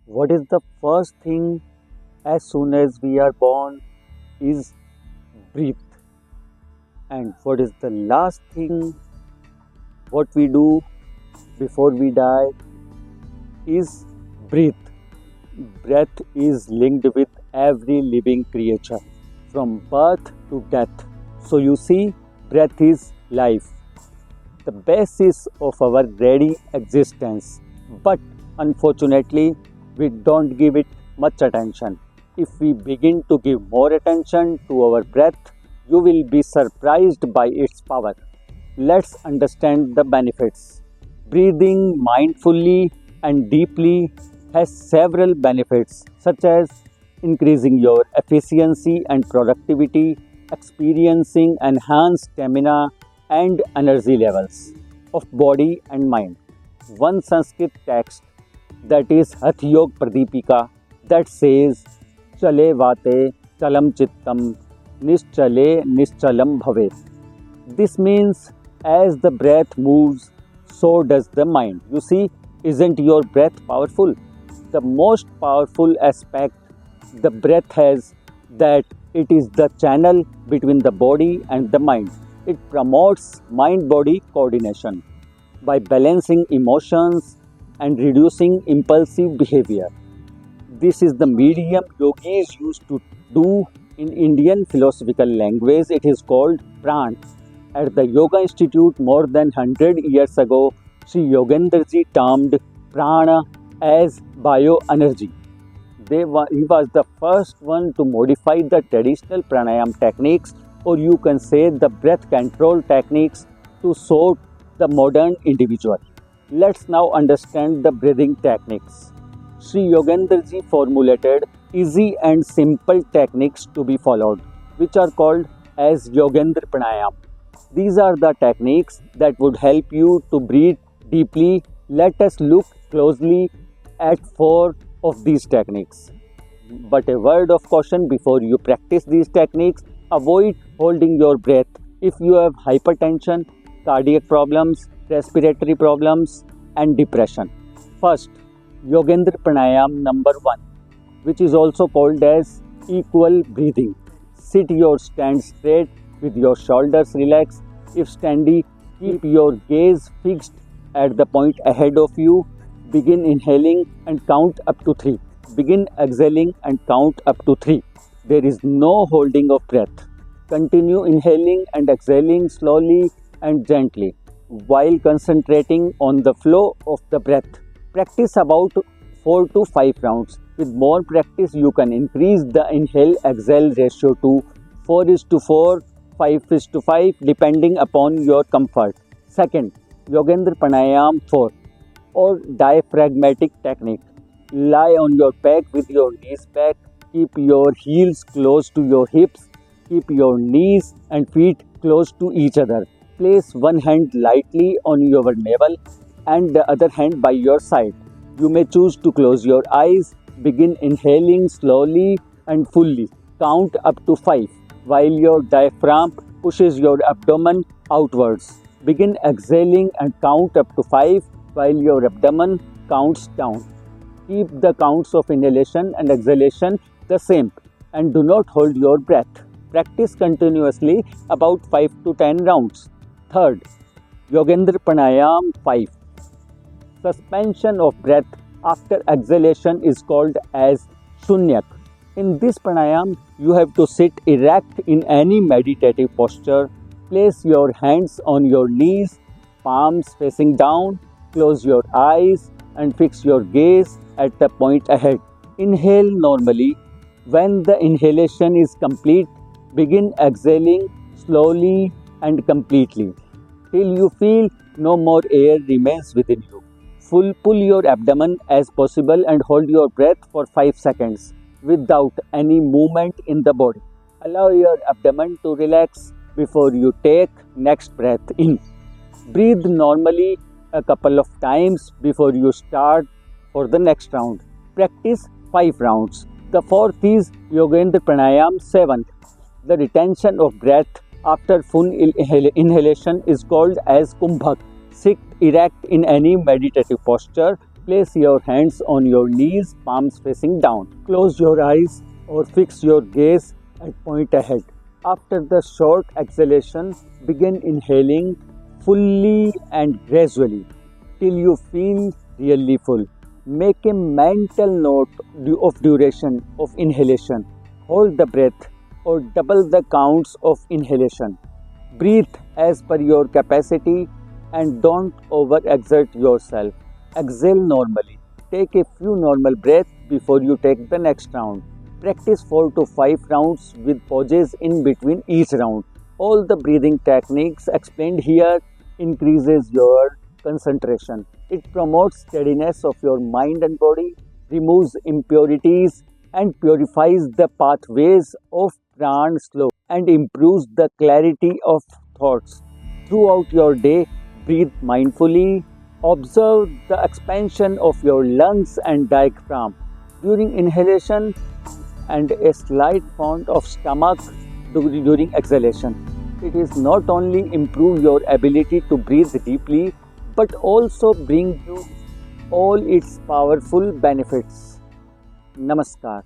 What is the first thing as soon as we are born is breathe. And what is the last thing what we do before we die is breathe. Breath is linked with every living creature from birth to death. So you see, breath is life, the basis of our very existence. But unfortunately, we don't give it much attention. If we begin to give more attention to our breath, you will be surprised by its power. Let's understand the benefits. Breathing mindfully and deeply has several benefits, such as increasing your efficiency and productivity, experiencing enhanced stamina and energy levels of body and mind. One Sanskrit text, that is Hathyog Pradipika, that says Chale Vate Chalam Chittam Nischale Nischalam Bhavet. This means as the breath moves, so does the mind. You see, isn't your breath powerful? The most powerful aspect the breath has that it is the channel between the body and the mind. It promotes mind body coordination by balancing emotions and reducing impulsive behavior. This is the medium yogis used to do in Indian philosophical language. It is called pran. At the Yoga Institute more than 100 years ago, Sri Yogendra ji termed prana as bioenergy. He was the first one to modify the traditional pranayam techniques, or you can say the breath control techniques, to suit the modern individual. Let's now understand the breathing techniques. Sri Yogendra ji formulated easy and simple techniques to be followed, which are called as Yogendra Pranayam. These are the techniques that would help you to breathe deeply. Let us look closely at four of these techniques. But a word of caution before you practice these techniques, avoid holding your breath if you have hypertension, cardiac problems, respiratory problems, and depression. First, Yogendra Pranayam number 1, which is also called as equal breathing. Sit or stand straight with your shoulders relaxed. If standing, keep your gaze fixed at the point ahead of you. Begin inhaling and count up to 3. Begin exhaling and count up to 3. There is no holding of breath. Continue inhaling and exhaling slowly and gently while concentrating on the flow of the breath. Practice about 4 to 5 rounds. With more practice, you can increase the inhale-exhale ratio to 4 is to 4, 5 is to 5, depending upon your comfort. Second, Yogendra Pranayam 4, or diaphragmatic technique. Lie on your back with your knees back. Keep your heels close to your hips. Keep your knees and feet close to each other. Place one hand lightly on your navel and the other hand by your side. You may choose to close your eyes. Begin inhaling slowly and fully. Count up to 5 while your diaphragm pushes your abdomen outwards. Begin exhaling and count up to 5 while your abdomen counts down. Keep the counts of inhalation and exhalation the same and do not hold your breath. Practice continuously about 5 to 10 rounds. Third, Yogendra Pranayam 5. Suspension of breath after exhalation is called as Shunyak. In this pranayam, you have to sit erect in any meditative posture. Place your hands on your knees, palms facing down. Close your eyes and fix your gaze at the point ahead. Inhale normally. When the inhalation is complete, begin exhaling slowly and completely till you feel no more air remains within you. Pull your abdomen as possible and hold your breath for 5 seconds without any movement in the body. Allow your abdomen to relax before you take next breath in. Breathe normally a couple of times before you start for the next round. Practice 5 rounds. The fourth is Yogendra Pranayam 7. The retention of breath after full inhalation is called as Kumbhak. Sit erect in any meditative posture. Place your hands on your knees, palms facing down. Close your eyes or fix your gaze at point ahead. After the short exhalation, begin inhaling fully and gradually till you feel really full. Make a mental note of duration of inhalation. Hold the breath or double the counts of inhalation. Breathe as per your capacity and don't overexert yourself. Exhale normally. Take a few normal breaths before you take the next round. Practice 4 to 5 rounds with pauses in between each round. All the breathing techniques explained here increases your concentration. It promotes steadiness of your mind and body, removes impurities and purifies the pathways of prana flow and improves the clarity of thoughts. Throughout your day, breathe mindfully. Observe the expansion of your lungs and diaphragm during inhalation and a slight font of stomach during exhalation. It is not only improve your ability to breathe deeply but also bring you all its powerful benefits. Namaskar.